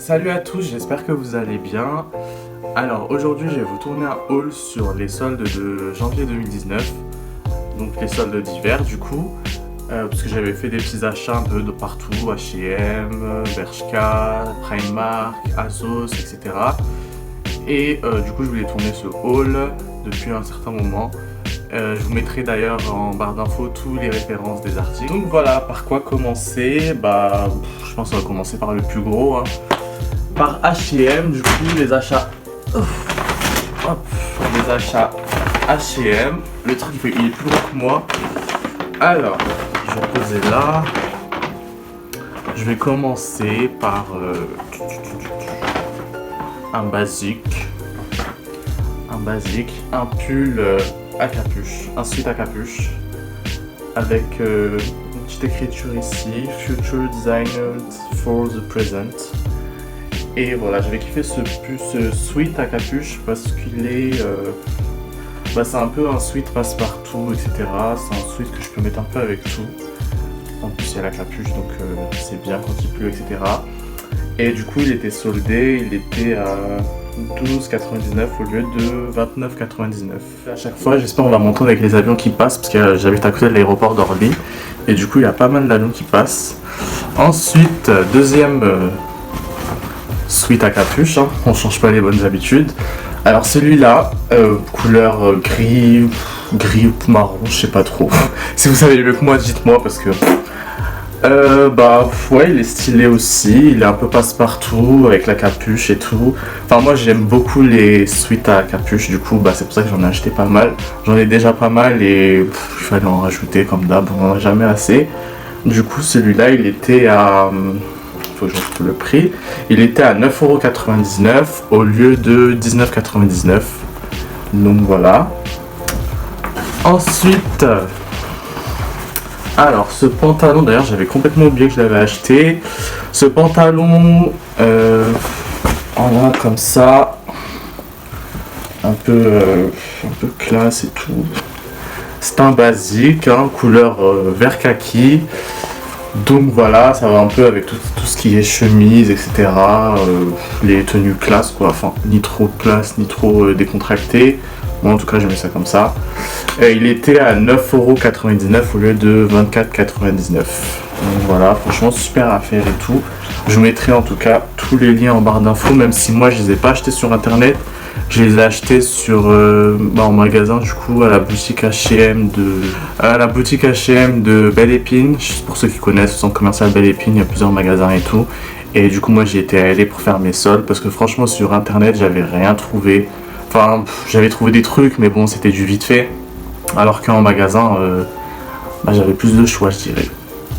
Salut à tous, j'espère que vous allez bien. Alors aujourd'hui je vais vous tourner un haul sur les soldes de janvier 2019. Donc les soldes d'hiver du coup. Parce que j'avais fait des petits achats un peu de partout, H&M, Bershka, Primark, Asos, etc. Et du coup je voulais tourner ce haul depuis un certain moment. Je vous mettrai d'ailleurs en barre d'infos tous les références des articles. Donc voilà, par quoi commencer? Je pense qu'on va commencer par le plus gros. Par H&M, du coup, les achats. Les achats H&M. Le truc, il est plus gros que moi. Alors, je vais poser là. Je vais commencer par un basique. Un pull à capuche. Un sweat à capuche. Avec une petite écriture ici. Future Designed for the Present. Et voilà, j'avais kiffé ce sweat à capuche parce qu'il est... c'est un peu un sweat passe-partout, etc. C'est un sweat que je peux mettre un peu avec tout. En plus, il y a la capuche, donc c'est bien quand il pleut, etc. Et du coup, il était soldé, il était à 12,99 au lieu de 29,99. À chaque fois, j'espère qu'on va m'entendre avec les avions qui passent parce que j'habite à côté de l'aéroport d'Orly. Et du coup, il y a pas mal d'avions qui passent. Ensuite, deuxième... sweat à capuche, hein. On change pas les bonnes habitudes. Alors celui-là, couleur gris ou marron, je sais pas trop. Si vous savez mieux que moi, dites-moi parce que... ouais, il est stylé aussi, il est un peu passe-partout avec la capuche et tout. Enfin moi j'aime beaucoup les sweats à capuche, du coup c'est pour ça que j'en ai acheté pas mal. J'en ai déjà pas mal et il fallait en rajouter comme d'hab, on en a jamais assez. Du coup celui-là il était à... je retrouve le prix. Il était à 9,99€ au lieu de 19,99€. Donc voilà. Ensuite, alors ce pantalon, d'ailleurs j'avais complètement oublié que je l'avais acheté. Ce pantalon, voilà comme ça, un peu classe et tout. C'est un basique, hein, couleur vert kaki. Donc voilà, ça va un peu avec tout ce qui est chemise, etc. Les tenues classe, quoi. Enfin, ni trop classe, ni trop décontracté. Moi, en tout cas, je mets ça comme ça. Et il était à 9,99€ au lieu de 24,99€. Donc voilà, franchement, super affaire et tout. Je vous mettrai en tout cas tous les liens en barre d'infos, même si moi, je les ai pas achetés sur internet. Je les ai achetés sur en magasin, du coup, à la boutique H&M de Belle Épine. Pour ceux qui connaissent, le centre commercial Belle Épine, il y a plusieurs magasins et tout. Et du coup, moi j'y étais allé pour faire mes soldes parce que franchement, sur internet, j'avais rien trouvé. Enfin, j'avais trouvé des trucs, mais bon, c'était du vite fait. Alors qu'en magasin, j'avais plus de choix, je dirais.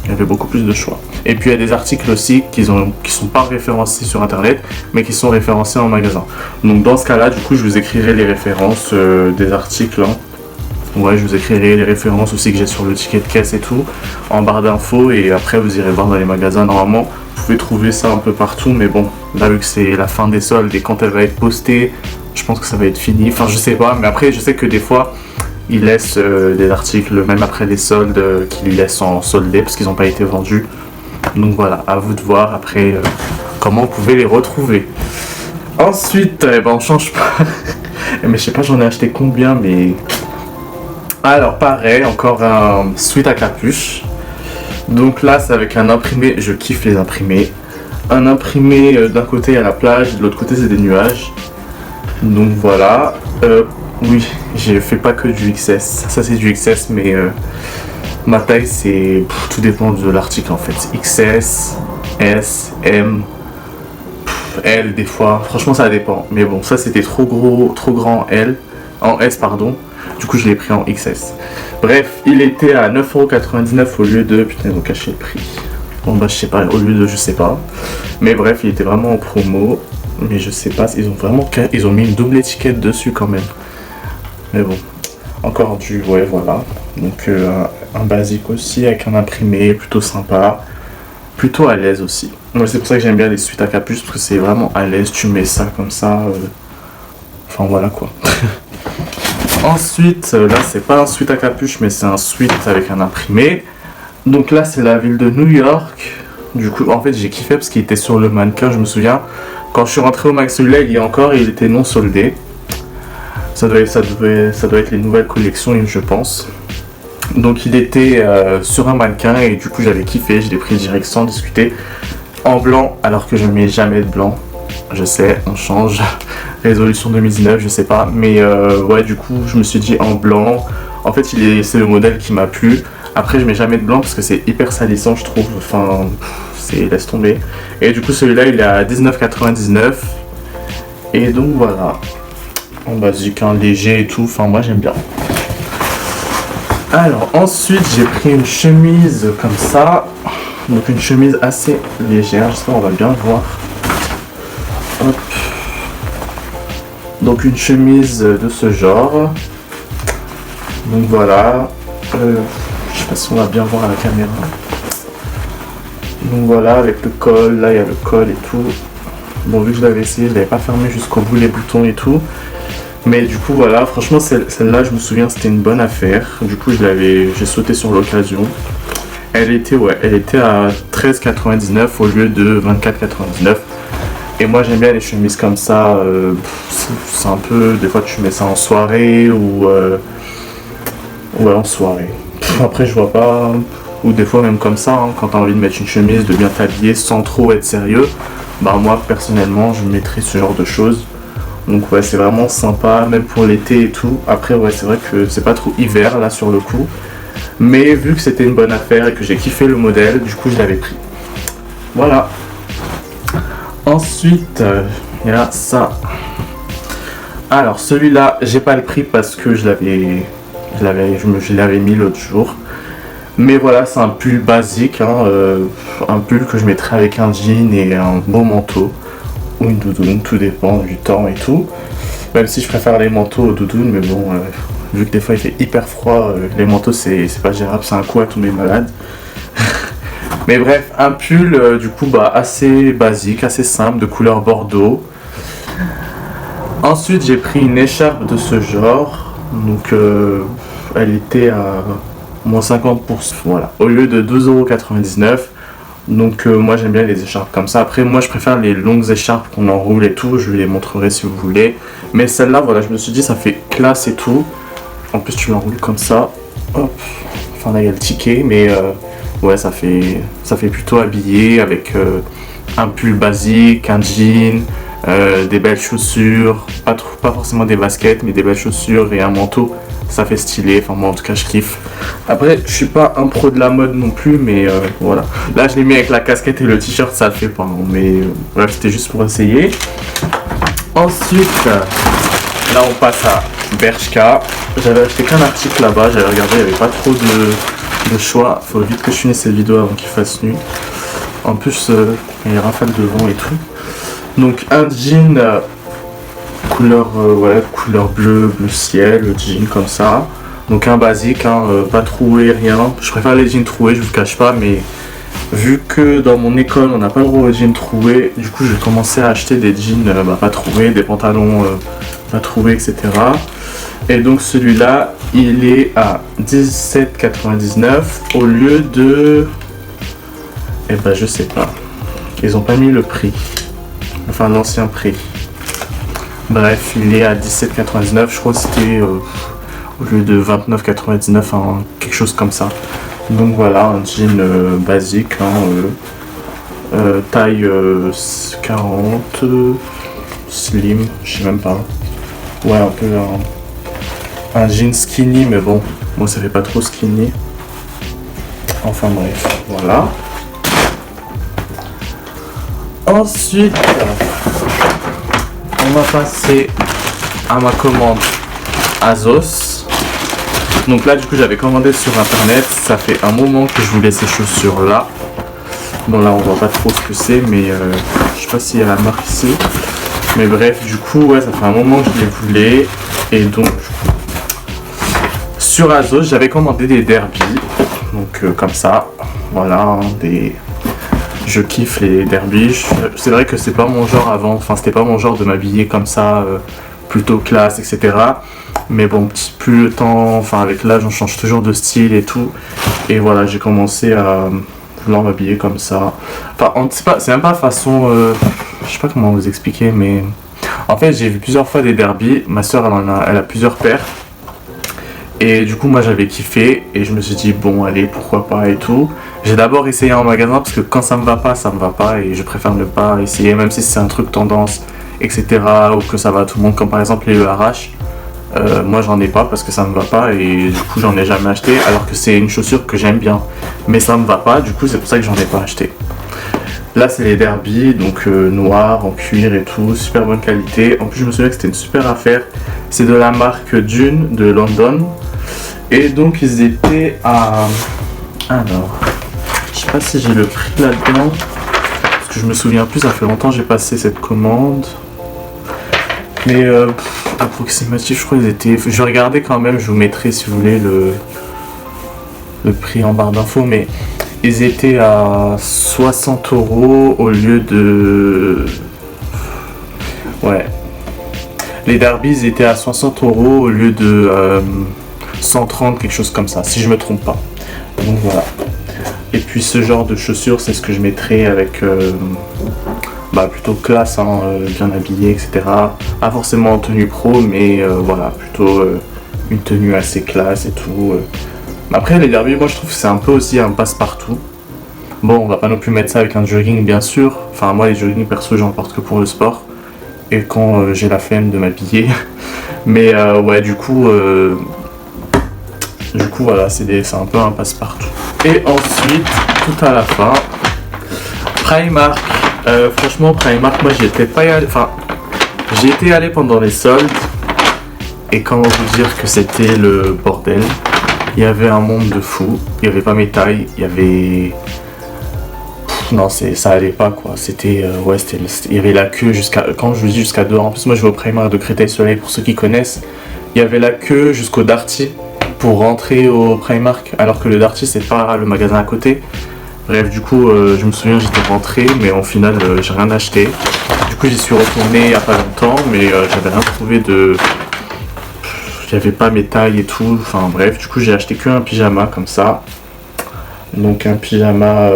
Il y avait beaucoup plus de choix. Et puis il y a des articles aussi qui sont pas référencés sur internet, mais qui sont référencés en magasin. Donc dans ce cas-là, du coup, je vous écrirai les références des articles. Hein. Ouais, je vous écrirai les références aussi que j'ai sur le ticket de caisse et tout, en barre d'infos. Et après, vous irez voir dans les magasins. Normalement, vous pouvez trouver ça un peu partout. Mais bon, là, vu que c'est la fin des soldes et quand elle va être postée, je pense que ça va être fini. Enfin, je sais pas. Mais après, je sais que des fois... ils laissent des articles, même après les soldes, qu'ils laissent en soldé parce qu'ils n'ont pas été vendus. Donc voilà, à vous de voir après comment vous pouvez les retrouver. Ensuite, on change pas. Mais je sais pas, j'en ai acheté combien, mais... Alors pareil, encore un sweat à capuche. Donc là, c'est avec un imprimé, je kiffe les imprimés. Un imprimé d'un côté à la plage, de l'autre côté c'est des nuages. Donc voilà. Oui, j'ai fait pas que du XS. Ça c'est du XS, mais ma taille c'est... tout dépend de l'article en fait. XS, S, M, L des fois. Franchement ça dépend. Mais bon, ça c'était trop gros, trop grand en S pardon. Du coup je l'ai pris en XS. Bref, il était à 9,99€ au lieu de... Putain, ils ont caché le prix. Bon je sais pas, au lieu de je sais pas. Mais bref, il était vraiment en promo. Mais je sais pas, ils ont mis une double étiquette dessus quand même. Mais bon, encore du... ouais, voilà. Donc un basique aussi avec un imprimé plutôt sympa. Plutôt à l'aise aussi. Moi, c'est pour ça que j'aime bien les sweats à capuche parce que c'est vraiment à l'aise. Tu mets ça comme ça. Enfin voilà quoi. Ensuite, là c'est pas un sweat à capuche mais c'est un sweat avec un imprimé. Donc là c'est la ville de New York. Du coup, en fait, j'ai kiffé parce qu'il était sur le mannequin, je me souviens. Quand je suis rentré au magasin, celui-là, il y est encore et il était non soldé. Ça doit être les nouvelles collections, je pense. Donc il était sur un mannequin et du coup j'avais kiffé, je l'ai pris direct sans discuter. En blanc, alors que je ne mets jamais de blanc. Je sais, on change. Résolution 2019, je sais pas. Mais ouais, du coup, je me suis dit en blanc. En fait, c'est le modèle qui m'a plu. Après, je mets jamais de blanc parce que c'est hyper salissant, je trouve. Enfin, laisse tomber. Et du coup, celui-là, il est à 19,99. Et donc voilà. En basique, hein, léger et tout. Enfin, moi, j'aime bien. Alors, ensuite, j'ai pris une chemise comme ça. Donc, une chemise assez légère. J'espère qu'on va bien voir. Hop. Donc, une chemise de ce genre. Donc, voilà. Je sais pas si on va bien voir à la caméra. Donc, voilà, avec le col. Là, il y a le col et tout. Bon, vu que je l'avais essayé, je l'avais pas fermé jusqu'au bout les boutons et tout. Mais du coup voilà, franchement celle-là je me souviens c'était une bonne affaire. Du coup j'ai sauté sur l'occasion. Elle était à 13,99 au lieu de 24,99. Et moi j'aime bien les chemises comme ça. C'est un peu, des fois tu mets ça en soirée ou ouais en soirée. Après je vois pas. Ou des fois même comme ça, hein, quand t'as envie de mettre une chemise, de bien t'habiller sans trop être sérieux. Bah moi personnellement je mettrais ce genre de choses. Donc ouais, c'est vraiment sympa, même pour l'été et tout. Après ouais, c'est vrai que c'est pas trop hiver là sur le coup. Mais vu que c'était une bonne affaire et que j'ai kiffé le modèle, du coup je l'avais pris. Voilà. Ensuite, il y a ça. Alors celui-là, j'ai pas le prix parce que je l'avais mis l'autre jour. Mais voilà, c'est un pull basique, hein, un pull que je mettrais avec un jean et un beau manteau. Ou une doudoune, tout dépend du temps et tout. Même si je préfère les manteaux aux doudounes, mais bon, vu que des fois il fait hyper froid, les manteaux c'est pas gérable, c'est un coup à tomber malade. Mais bref, un pull du coup bah, assez basique, assez simple, de couleur bordeaux. Ensuite j'ai pris une écharpe de ce genre, donc elle était à moins 50%, voilà, au lieu de 12,99€. Donc moi j'aime bien les écharpes comme ça. Après moi je préfère les longues écharpes qu'on enroule et tout. Je vous les montrerai si vous voulez. Mais celle-là voilà, je me suis dit ça fait classe et tout. En plus tu l'enroules comme ça. Hop. Enfin là il y a le ticket. Mais ouais ça fait plutôt habillé avec un pull basique, un jean, des belles chaussures. Pas forcément des baskets mais des belles chaussures et un manteau. Ça fait stylé, enfin moi en tout cas je kiffe. Après je suis pas un pro de la mode non plus mais voilà. Là je l'ai mis avec la casquette et le t-shirt, ça le fait pas, hein, mais voilà, c'était juste pour essayer. Ensuite là on passe à Bershka. J'avais acheté qu'un article là-bas, j'avais regardé, il n'y avait pas trop de choix. Faut vite que je finisse cette vidéo avant qu'il fasse nuit. En plus il y a rafale de vent et tout. Donc un jean couleur bleu ciel, jean comme ça. Donc un basique, hein, pas troué, rien. Je préfère les jeans troués, je vous cache pas, mais vu que dans mon école on n'a pas le droit aux jeans troués, du coup j'ai commencé à acheter des jeans pas troués, des pantalons pas troués, etc. Et donc celui-là il est à 17,99 au lieu de... Eh ben je sais pas. Ils ont pas mis le prix. Enfin l'ancien prix. Bref, il est à 17,99, je crois que c'était au lieu de 29,99, hein, quelque chose comme ça. Donc voilà, un jean basique, hein, taille 40, slim, je sais même pas. Ouais, un peu un jean skinny, mais bon, moi ça fait pas trop skinny. Enfin bref, voilà. Ensuite... on va passer à ma commande Azos. Donc là du coup j'avais commandé sur internet. Ça fait un moment que je voulais ces chaussures là. Bon là on voit pas trop ce que c'est, mais je sais pas s'il y a la marque ici. Mais bref, du coup ouais, ça fait un moment que je les voulais. Et donc sur Azos j'avais commandé des derbies. Donc comme ça, voilà, hein, je kiffe les derbies. C'est vrai que c'est pas mon genre avant, enfin c'était pas mon genre de m'habiller comme ça, plutôt classe, etc. Mais bon, plus le temps, enfin avec l'âge on change toujours de style et tout. Et voilà, j'ai commencé à vouloir m'habiller comme ça. Enfin, c'est même pas façon, je sais pas comment vous expliquer, mais en fait j'ai vu plusieurs fois des derbies. Ma soeur elle a plusieurs paires. Et du coup moi j'avais kiffé et je me suis dit bon allez pourquoi pas et tout. J'ai d'abord essayé en magasin parce que quand ça me va pas et je préfère ne pas essayer même si c'est un truc tendance etc. ou que ça va à tout le monde comme par exemple les ERH. Moi j'en ai pas parce que ça me va pas et du coup j'en ai jamais acheté alors que c'est une chaussure que j'aime bien mais ça me va pas du coup c'est pour ça que j'en ai pas acheté. Là c'est les Derby donc noirs en cuir et tout, super bonne qualité. En plus je me souviens que c'était une super affaire. C'est de la marque Dune de London. Et donc ils étaient à... Alors, je sais pas si j'ai le prix là-dedans. Parce que je me souviens plus, ça fait longtemps que j'ai passé cette commande. Mais approximatif, je crois qu'ils étaient... Je vais regarder quand même, je vous mettrai si vous voulez le prix en barre d'infos. Mais ils étaient à 60 € au lieu de... Ouais. Les Derby étaient à 60 € au lieu de 130, quelque chose comme ça, si je me trompe pas. Donc voilà. Et puis ce genre de chaussures, c'est ce que je mettrais avec plutôt classe, hein, bien habillé, etc. Pas forcément en tenue pro, mais voilà, plutôt une tenue assez classe et tout. Après les Derby, moi je trouve que c'est un peu aussi un passe-partout. Bon, on va pas non plus mettre ça avec un jogging, bien sûr. Enfin moi les jogging perso, j'en porte que pour le sport. Et quand j'ai la flemme de m'habiller. Mais ouais, du coup voilà, c'est un peu un passe-partout. Et ensuite, tout à la fin, Primark. Franchement, Primark, moi j'y étais pas allé. Enfin, j'y étais allé pendant les soldes. Et comment vous dire que c'était le bordel. Il y avait un monde de fou. Il n'y avait pas mes tailles. Il y avait... Non, ça allait pas quoi. C'était il y avait la queue jusqu'à, quand je vous dis jusqu'à dehors. En plus moi je vais au Primark de Créteil-Soleil pour ceux qui connaissent. Il y avait la queue jusqu'au Darty pour rentrer au Primark, alors que le Darty c'est pas le magasin à côté. Bref, du coup je me souviens j'étais rentré, mais au final j'ai rien acheté. Du coup j'y suis retourné il y a pas longtemps, mais j'avais rien trouvé de... J'avais pas mes tailles et tout. Enfin bref, du coup j'ai acheté qu'un pyjama comme ça. Donc un pyjama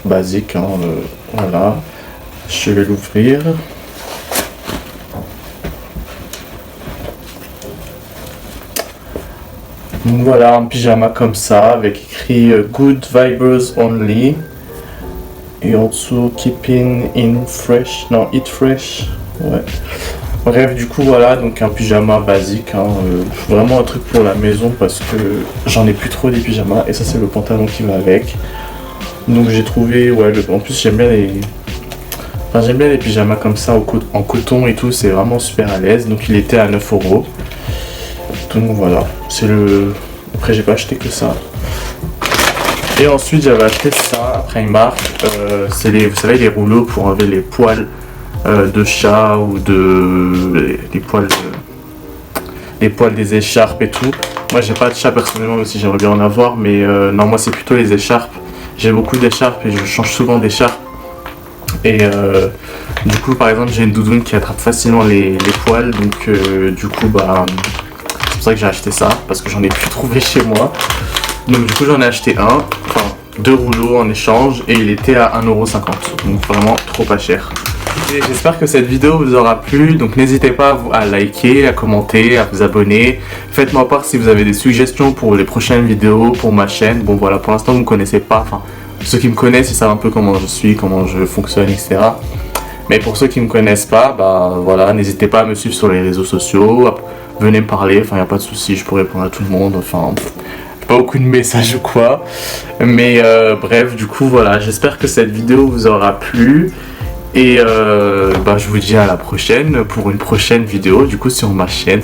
basique, hein, voilà. Je vais l'ouvrir. Donc voilà, un pyjama comme ça, avec écrit Good Vibers Only. Et en dessous, Keeping in Fresh, non, Eat Fresh, ouais. Bref, du coup voilà, donc un pyjama basique, hein, vraiment un truc pour la maison parce que j'en ai plus trop des pyjamas et ça c'est le pantalon qui va avec. Donc j'ai trouvé, ouais, en plus j'aime bien les pyjamas comme ça en coton et tout, c'est vraiment super à l'aise. Donc il était à 9 €. Donc voilà, après j'ai pas acheté que ça. Et ensuite j'avais acheté ça à Primark, c'est vous savez les rouleaux pour enlever les poils de chat ou les poils des écharpes et tout. Moi j'ai pas de chat personnellement, même si j'aimerais bien en avoir, mais non, moi c'est plutôt les écharpes. J'ai beaucoup d'écharpes et je change souvent d'écharpes. Et du coup par exemple j'ai une doudoune qui attrape facilement les poils, donc du coup c'est pour ça que j'ai acheté ça, parce que j'en ai plus trouvé chez moi. Donc du coup j'en ai acheté enfin 2 rouleaux en échange et il était à 1,50 €, donc vraiment trop pas cher. Et j'espère que cette vidéo vous aura plu, donc n'hésitez pas à liker, à commenter, à vous abonner. Faites-moi part si vous avez des suggestions pour les prochaines vidéos, pour ma chaîne. Bon voilà, pour l'instant vous ne me connaissez pas, enfin ceux qui me connaissent ils savent un peu comment je suis, comment je fonctionne, etc. Mais pour ceux qui ne me connaissent pas, voilà, n'hésitez pas à me suivre sur les réseaux sociaux, venez me parler, enfin il n'y a pas de souci, je peux répondre à tout le monde, enfin pas beaucoup de messages ou quoi. Mais bref, du coup voilà, j'espère que cette vidéo vous aura plu. Et je vous dis à la prochaine pour une prochaine vidéo du coup sur ma chaîne.